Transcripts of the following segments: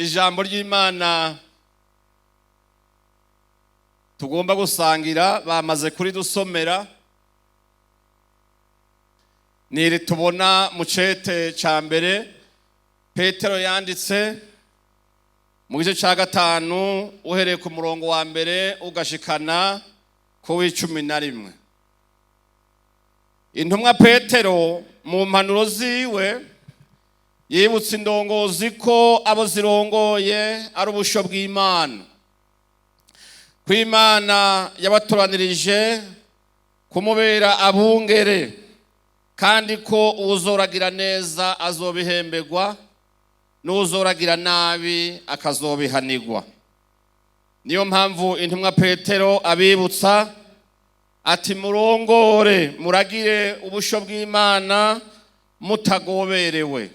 ijambo ry'Imana tugomba gusangira bamaze kuri dusomera niri tubona mu cete ca mbere Petero yanditse mu gice ca 5 uhereye ku murongo wa mbere ugashikana ku w'11. Intumwa Petero mu mpanuro ziwe yibutse indongozi ko abo zirongoye ari ubusho bw'Imana. Kw'Imana yabatoranirije kumubera abungere kandi ko uzoragira neza azobihemberwa n'uzoragira nabi akazobihanirwa. Niyo mpamvu intumwa Petero abibutsa ati murongore muragire ubusho bw'Imana mutagoberewe.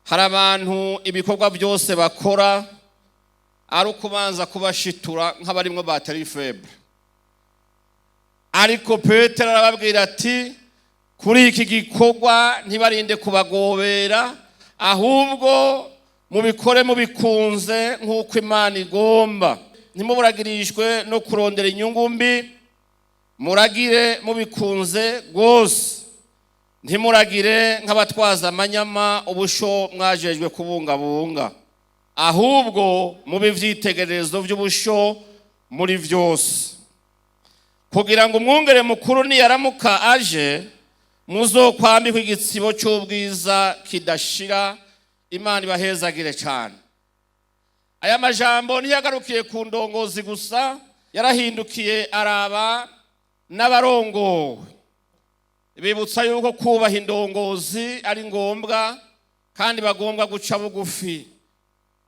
Hari abantu ibikorwa byose bakora ari ukubanza kubashitura nk'abarimwo batari feble, ariko Petero arababwira ati kuri iki gikorwa ntibarinde kubagobera, ahubwo mubikore mubikunze nk'uko Imana igomba. Ntimuburagirijwe no kurondera inyungu mbi, muragire mubikunze rwose. Ntimuragire nk'abatwaza amanyama ubusho mwajejwe kubungabunga, ahubwo mube ivyitegererezo vy'ubusho muri vyose, kugira ngo umwungere mukuru niyaramuka aje muzokwambikwa igitsibo c'ubwiza kidashira. Imana ibahezagire cane. Aya majambo ntiyagarukiye ku ndongozi gusa, yarahindukiye araba n'abarongowe. Bibutsa yuko kubaha indongozi ari ngombwa kandi bagombwa guca bugufi.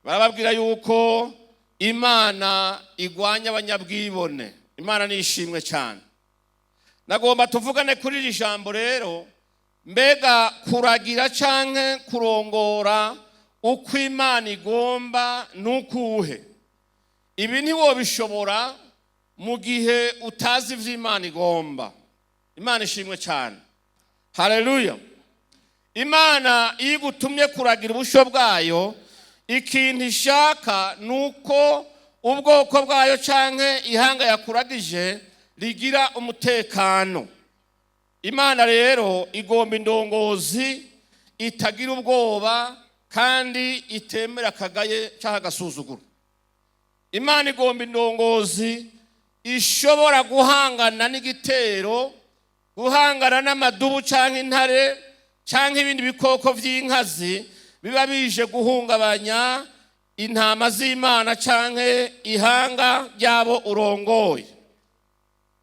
Barababwira yuko Imana igwanya abanyabwibone. Imana nishimwe cyane. Nagomba tuvugane kuri iri jambo rero, mbega kuragira canke kurongora uko Imana igomba nukuhe? Ibi ntiwobishobora mu gihe utazi ivyo Imana igomba. Imana ishimwe cyane. Haleluya. Imana iyo igutumye kuragira ubusho bwayo, ikintu ishaka nuko ubwoko bwayo canke ihanga yakuragije rigira umutekano. Imana rero igomba indongozi itagira ubwoba kandi itemera akagaye canke agasuzuguro. Imana igomba indongozi ishobora guhangana n'igitero, guhangana n'amadubu canke intare canke ibindi bikoko vy'inkazi biba bije guhungabanya intama z'Imana canke ihanga ryabo urongoye.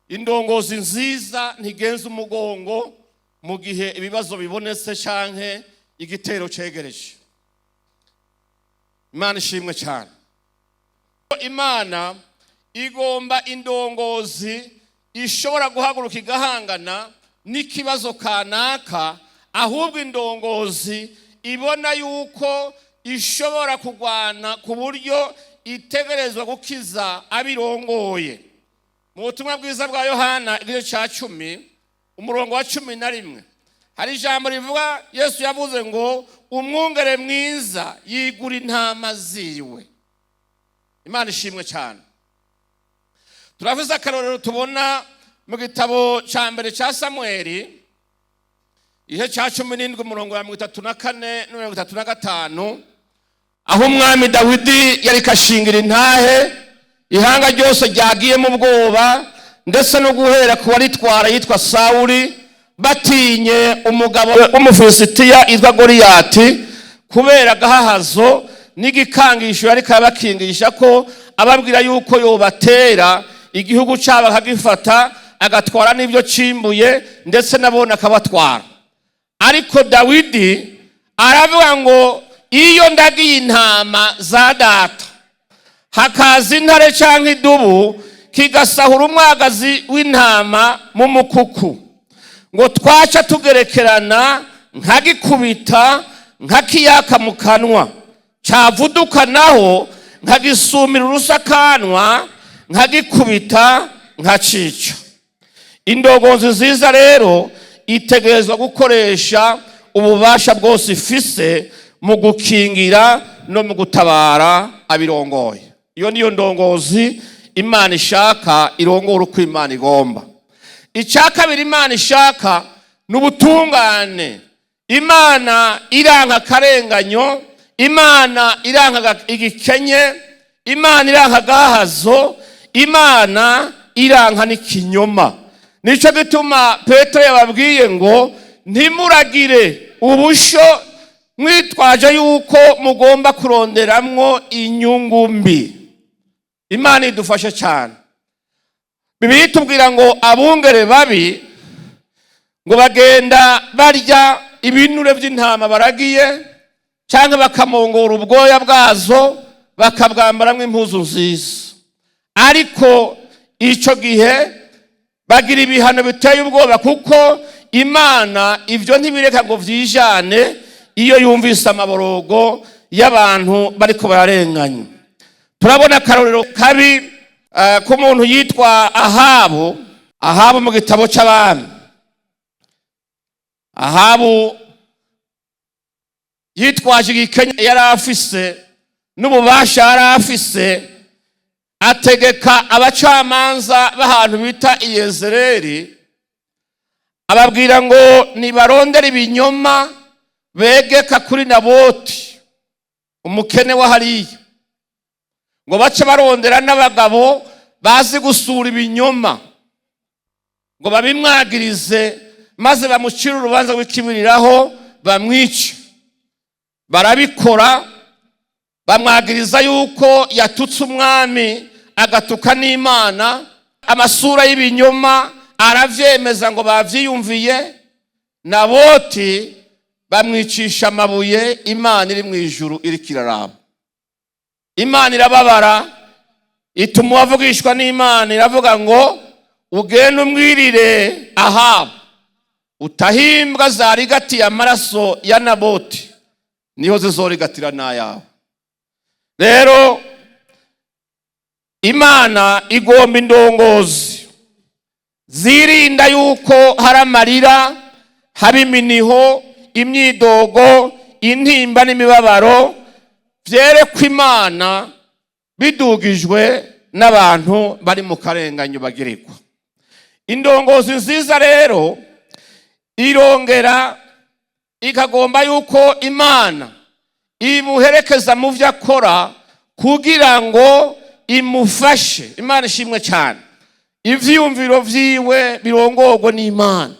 Indongozi nziza ntigenza umugongo mu gihe ibibazo bibonetse canke igitero cegereje. Imana ishimwe cyane. Imana igomba indongozi ishobora guhaguruka igahangana n'ikibazo kanaka, ahubwo indongozi ibona yuko ishobora kugwana ku buryo itegerezwa gukiza abirongoye. Mu butumwa bwiza bwa Yohana igice ca 10 umurongo wa 11 hari ijambo rivuga, Yesu yavuze ngo umwungere mwiza yigura intama ziwe. Imana ishimwe cyane. Turavuze akarorero tubona mu gitabo ca mbere ca Samueli ihe ca 17 umurongo wa 34 no 35, aho umwami Dawidi yari kashingira intahe ihanga ryose ryagiye mu bwoba, ndetse no guhera ku waritwara yitwa Sawuli batinye umugabo w'Umufilisitiya yitwa Goliyati, kubera agahahazo n'igikangisho yari kabakingisha ko ababwira yuko yobatera igihugu cyabo akagifata agatwara n'ibyo cimbuye ndetse nabona akabatwara. Ariko Dawidi aravuga ngo iyo ndagiye intama za data hakaza intare canke idubu kigasahura umwagazi w'intama mu mukuku, ngo twaca tugerekerana nkagikubita nkakiyaka mu kanwa, cavuduka naho nkagisumira urusakanwa nkagikubita nkacica. Indongozi nziza rero itegerezwa gukoresha ububasha bwose ifise mu gukingira no mu gutabara abirongoye. Iyo niyo ndongozi Imana ishaka irongora uko Imana igomba. Icya kabiri Imana ishaka n'ubutungane. Imana iranka akarenganyo, Imana iranka igikenye, Imana iranka agahazo, Imana iranka n'ikinyoma. Nico gituma Petero yababwiye ngo ntimuragire ubusho mwitwaje yuko mugomba kuronderamwo inyungu mbi. Imana idufashe cyane. Bibiliya itubwira ngo abungere babi ngo bagenda barya ibinure by'intama baragiye cyangwa bakamongora ubwoya bwazo bakabwambaramwo impuzu nziza, ariko icyo gihe bagira ibihano biteye ubwoba, kuko Imana ibyo ntibireka ngo vyijane iyo yumvise amaborogo y'abantu bariko bararenganya. Turabona akarorero kabi k'umuntu yitwa Ahabu mu gitabo cy'Abami. Ahabu yitwaje igikenye yari afise n'ububasha yari afise, ategeka abacamanza b'ahantu bita Iyezereli, ababwira ngo nibarondere ibinyoma begeka kuri Naboti umukene wa hariya, ngo bace barondera n'abagabo bazi gusura ibinyoma ngo babimwagirize, maze bamucire urubanza rw'ikibiriraho bamwice. Barabikora, bamwagiriza yuko yatutse umwami agatuka n'Imana. Amasura y'ibinyoma aravyemeza ngo bavyiyumviye. Naboti bamwicisha amabuye, Imana iri mu ijuru iriko iraraba. Imana irababara, ituma bavugishwa n'Imana, iravuga ngo ugende umwirire Ahabu utahimbwa zarigatiye amaraso ya Naboti niho zizorigatira n'ayawe. Rero Imana igomba indongozi zirinda yuko hari amarira, haba iminiho, imyidogo, intimba n'imibabaro vyerekwa Imana bidugijwe n'abantu bari mu karenganyo bagirirwa. Indongozi nziza rero irongera ikagomba yuko Imana imuherekeza mu vyo akora kugira ngo imufashe. Imana ishimwe cyane. Ivyiyumviro vyiwe birongorwa n'Imana,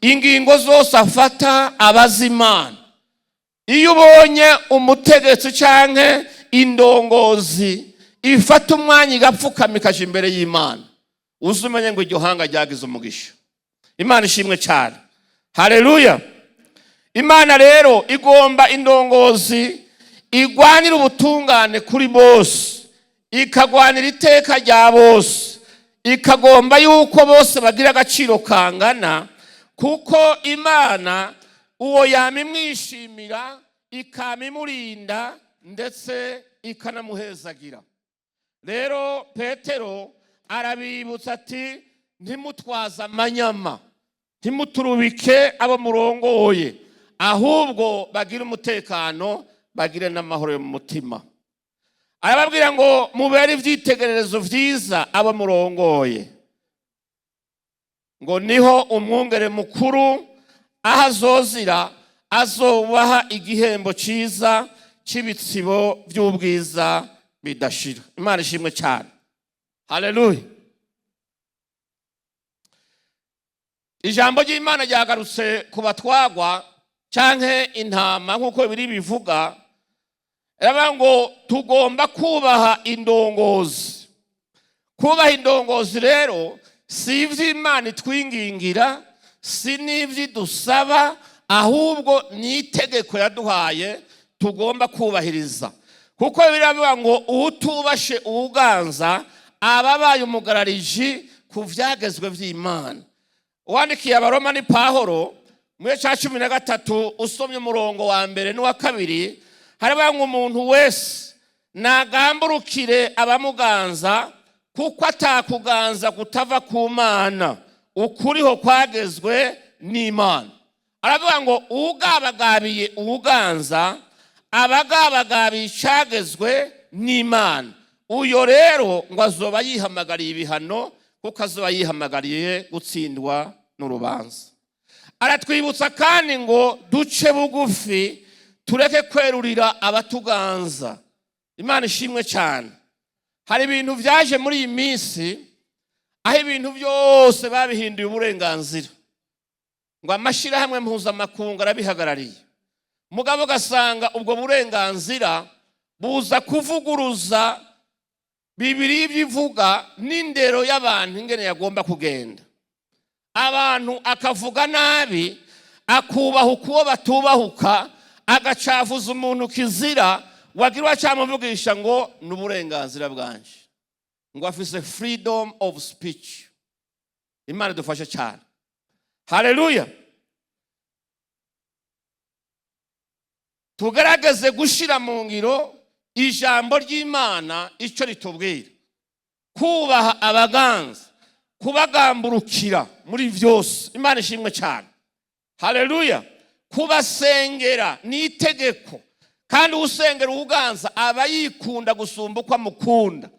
ingingo zose afata abaza Imana. Iyo ubonye umutegetsi canke indongozi ifata umwanya igapfukama ikaja imbere y'Imana, uzumenye ngo iryo hanga ryagize umugisha. Imana ishimwe cyane. Haleluya. Imana rero igomba indongozi igwanira ubutungane kuri bose, ikagwanira iteka rya bose, ikagomba yuko bose bagira agaciro kangana, kuko Imana uwo yamimwishimira ikamimurinda ndetse ikanamuhezagira. Rero Petero arabibutsa ati ntimutwaza amanyama, ntimuturubike abo murongoye, ahubwo bagire umutekano, bagire n'amahoro yo mu mutima. Arababwira ngo mubere ivyitegererezo vyiza abo murongoye, ngo niho umwungere mukuru aho azozira azobaha igihembo ciza c'ibitsibo vy'ubwiza bidashira. Imana ishimwe cyane. Haleluya. Ijambo ry'Imana ryagarutse ku batwagwa canke intama nk'uko biri bivuga. Aravuga ngo tugomba kubaha indongozi. Kubaha indongozi rero si ivy'Imana itwingingira, si n'ivyidusaba, ahubwo ni itegeko yaduhaye tugomba kubahiriza. Kuko biravuga ngo utubashe uganza ababaye umugarariji ku vyagezwe vy'Imana. Uwandikiye Abaroma ni Pawulo mu gice cya 13 usomye umurongo wa mbere n'uwa kabiri, haravuga ngo umuntu wese nagamburukire abamuganza, kuko atakuganza kutava ku Mana, ukuriho kwagezwe n'Imana. Aravuga ngo ugabagabiye uganza abagabagaba icagezwe n'Imana. Uyo rero ngo azoba yihamagariye ibihano, kuko azoba yihamagariye gutsindwa n'urubanza. Aratwibutsa kandi ngo duce bugufi, tureke kwerurira abatuganza. Imana ishimwe cyane. Hari ibintu byaje muri iyi minsi aho ibintu byose babihinduye uburenganzira, ngo amashirahamwe mpuzamakungu arabihagarariye. Mugabo gasanga ubwo burenganzira buza kuvuguruza Bibiliya bivuga n'indero y'abantu ingene yagomba kugenda. Abantu akavuga nabi, akubahuka uwo batubahuka, agacavuza umuntu kizira, wagira wacamuvugisha ngo n'uburenganzira bwanje, ngo afise freedom of speech. Imana dufashe cyane. Haleluya. Tugerageze gushira mu ngiro ijambo ry'Imana icyo ritubwira. Kubaha abaganza, kubagamburukira muri byose. Imana ishimwe cyane. Haleluya. Kubasengera ni itegeko, kandi usengera uganza aba yikunda gusumba uko amukunda.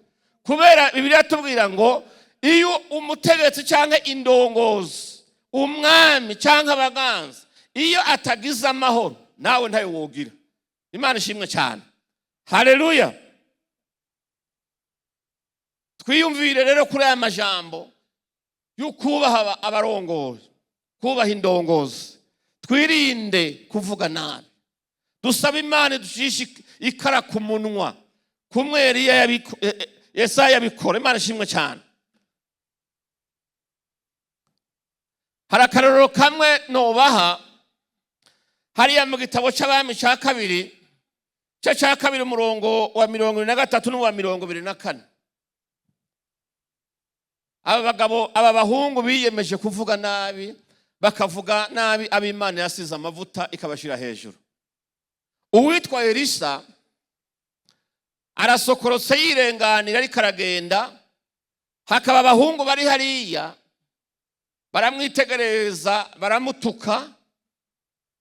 Kubera Bibiliya tubwira ngo iyo umutegetsi cyangwa indongozi, umwami cyangwa abaganza, iyo atagize amahoro nawe ntayo wogira. Imana ishimwe cyane. Haleluya. Twiyumvire rero kuri aya majambo y'ukubaha abarongozi, kubaha indongozi. Twirinde kuvuga nabi. Dusaba Imana ducishe ikara ku munwa, kumwe Yesaya yabikora. Imana ishimwe cyane. Hari akarorero kamwe nobaha, hariya mu gitabo cy'Abami cya kabiri, cya kabiri umurongo wa 23 n'uwa 24. Aba bahungu biyemeje kuvuga nabi, bakavuga nabi ab'Imana yasize amavuta ikabashira hejuru. Uwitwa Elisa arasokorotse yirenganira ariko aragenda, hakaba abahungu bari hariya baramwitegereza, baramutuka.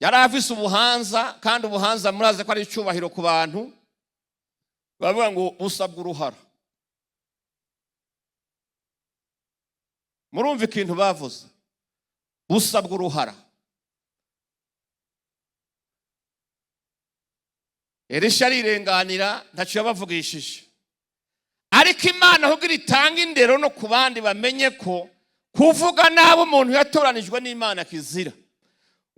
Yari afise ubuhanza, kandi ubuhanza muraze ko ari icyubahiro ku bantu. Bavuga ngo busabwa uruhara. Murumva ikintu bavuze? Busabwa uruhara. Elisha arirenganira, ntacyo yabavugishije. Ariko Imana kugira itanga indero no ku bandi bamenye ko kuvuga nabi umuntu yatoranijwe n'Imana kizira.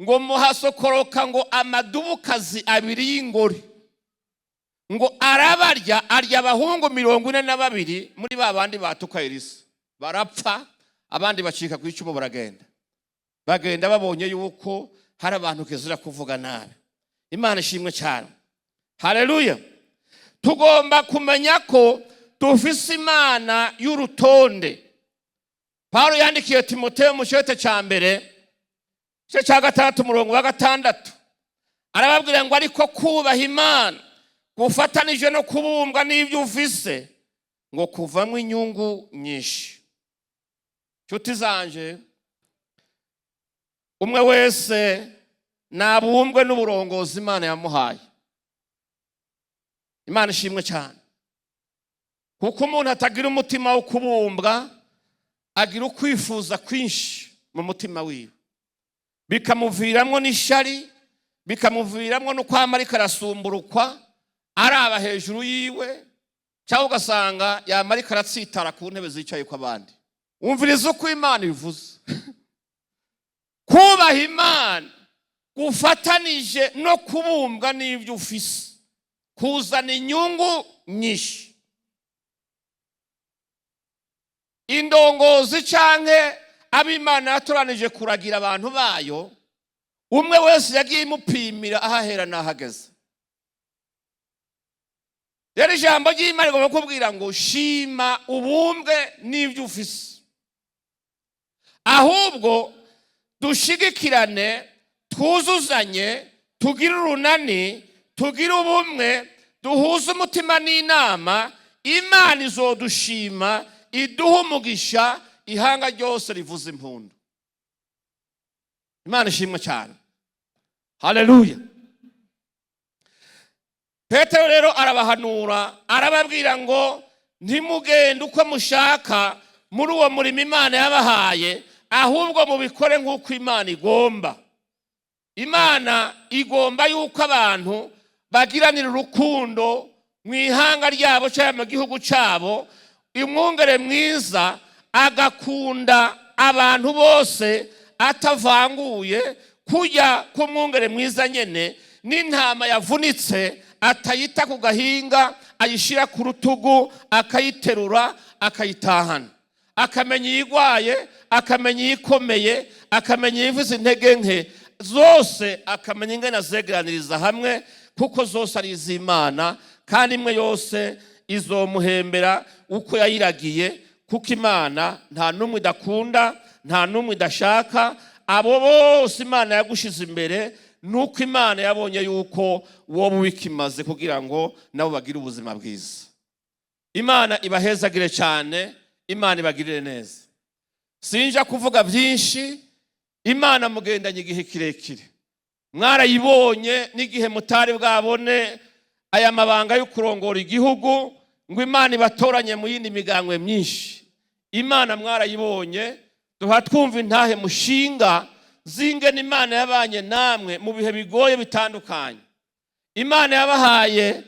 Ngo muhasokoroka ngo amadubukazi abiri y'ingori, ngo arabarya, arya abahungu 42 muri babandi batuka Elisa. Barapfa, abandi bacika ku icumu baragenda. Bagenda babonye yuko hari abantu kizira kuvuga nabi. Imana ishimwe cyane. Haleluya. Tugomba kumenya ko dufise Imana y'urutonde. Paulo yandikiye Timoteyo mu cete cya mbere, cya 6 umurongo wa 6, arababwira ngo ariko kubaha Imana gufatanije no kubumbwa n'ibyo ufise ngo kuvamwe inyungu nyinshi. Nshuti zanje, umwe wese nabumbwe n'uburongozi Imana yamuhaye. Imana ishimwe cyane. Kuko umuntu atagira umutima wo kubumbwa, agira ukwifuza kwinshi mu mutima wiwe, bikamuviramwo n'ishari, bikamuviramwo no kwama ariko arasumburukwa, araba hejuru yiwe, cyangwa ugasanga yama ariko aratsitara ku ntebe zicaye ku abandi. Umviriza uko Imana ivuze. Kubaha Imana gufatanije no kubumbwa n'ibyo ufise kuzana inyungu nyinshi. Indongozi canke ab'Imana yatoranije kuragira abantu bayo, umwe wese yagiye imupimira ahahera n'ahageze. Rero ijambo ry'Imana rigomba kubwira ngo shima ubumbwe n'ibyo ufise, ahubwo dushigikirane, twuzuzanye, tugire urunani, tugire ubumwe, duhuze umutima n'inama. Imana izodushima, iduha umugisha, ihanga ryose rivuza impundu. Imana ishimwe cyane. Haleluya. Petero rero arabahanura, arababwira ngo ntimugende uko mushaka muri uwo murimo Imana yabahaye, ahubwo mubikore nk'uko Imana igomba. Imana igomba yuko abantu bagiranira urukundo mu ihanga ryabo cyangwa mu gihugu cyabo, umwungere mwiza agakunda abantu bose atavanguye, kujya k'umwungere mwiza nyene n'intama yavunitse atayita ku gahinga, ayishira ku rutugu, akayiterura akayitahana, akamenya iyigwaye, akamenya iyikomeye, akamenya iyivuze intege nke, zose akamenya ingene azegeraniriza hamwe, kuko zose ari iz'Imana, kandi imwe yose izomuhembera uko yayiragiye, kuko Imana nta n'umwe idakunda, nta n'umwe idashaka. Abo bose Imana yagushize imbere, nuko Imana yabonye yuko wowe wikimaze kugira ngo nabo bagire ubuzima bwiza. Imana ibahezagire cyane, Imana ibagirire neza. Sinja kuvuga byinshi, Imana mugendanye igihe kirekire, mwarayibonye n'igihe mutari bwabone aya mabanga yo kurongora igihugu ngo Imana ibatoranye mu yindi migambwe myinshi. Imana mwarayibonye, duha twumva intahe mushinga zingene Imana yabanye namwe mu bihe bigoye bitandukanye. Imana yabahaye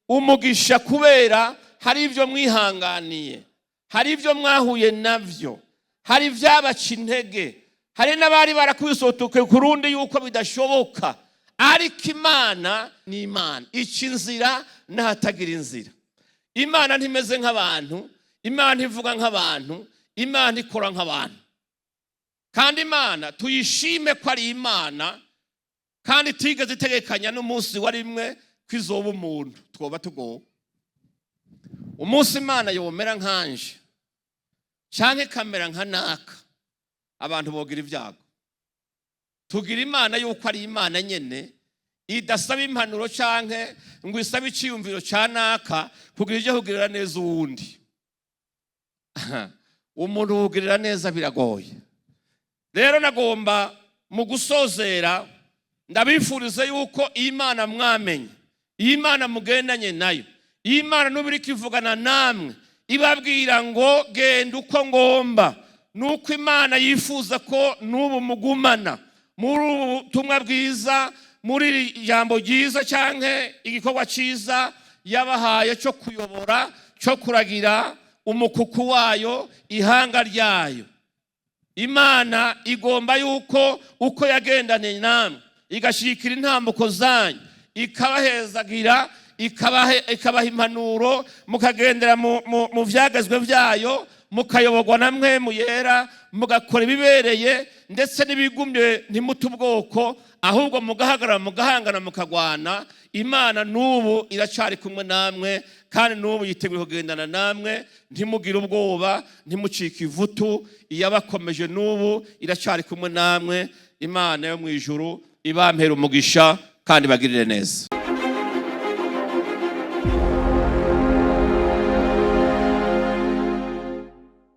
umugisha kubera hari ibyo mwihanganiye, hari ibyo mwahuye navyo, hari ibyabaca intege, hari n'abari barakubisotoke ku rundi yuko bidashoboka. Ariko Imana ni Imana ica inzira n'ahatagira inzira. Imana ntimeze nk'abantu, Imana ntivuga nk'abantu, Imana ikora nk'abantu. Kandi Imana tuyishime ko ari Imana, kandi tigeze itegekanya n'umunsi wa rimwe kwizoba umuntu twoba tugowe. Umunsi Imana yomera nkanje canke kamera nka naka, abantu bogira ibyago. Tugira Imana yuko ari Imana nyene, idasaba impanuro canke ngo isabe iciyumviro ca naka kugira ije kugirira neza uwundi. Umuntu kugirira neza biragoye. Rero nagomba mu gusozera ndabifurize yuko Imana mwamenye, Imana mugendanye nayo, Imana nubiriko ivugana namwe ibabwira ngo genda uko ngomba, nuko Imana yifuza ko nubu mugumana muri ubutumwa bwiza, muri ijambo ryiza canke igikorwa ciza yabahaye cyo kuyobora, cyo kuragira umukuku wayo, ihanga ryayo. Imana igomba yuko uko yagendanye namwe igashikira intambuko zanyu, ikabahezagira, ikabaha impanuro, mukagendera mu vyagezwe vyayo, mukayoborwa na Mpwemu Yera, mugakora ibibereye, ndetse n'ibigumye ntimuta ubwoko, ahubwo mugahagarara mugahangana mukagwana. Imana nubu iracari kumwe namwe, kandi nubu yiteguye kugendana namwe. Ntimugire ubwoba, ntimucike ivutu, iyabakomeje nubu iracari kumwe namwe. Imana yo mu ijuru ibampera umugisha kandi bagirire neza.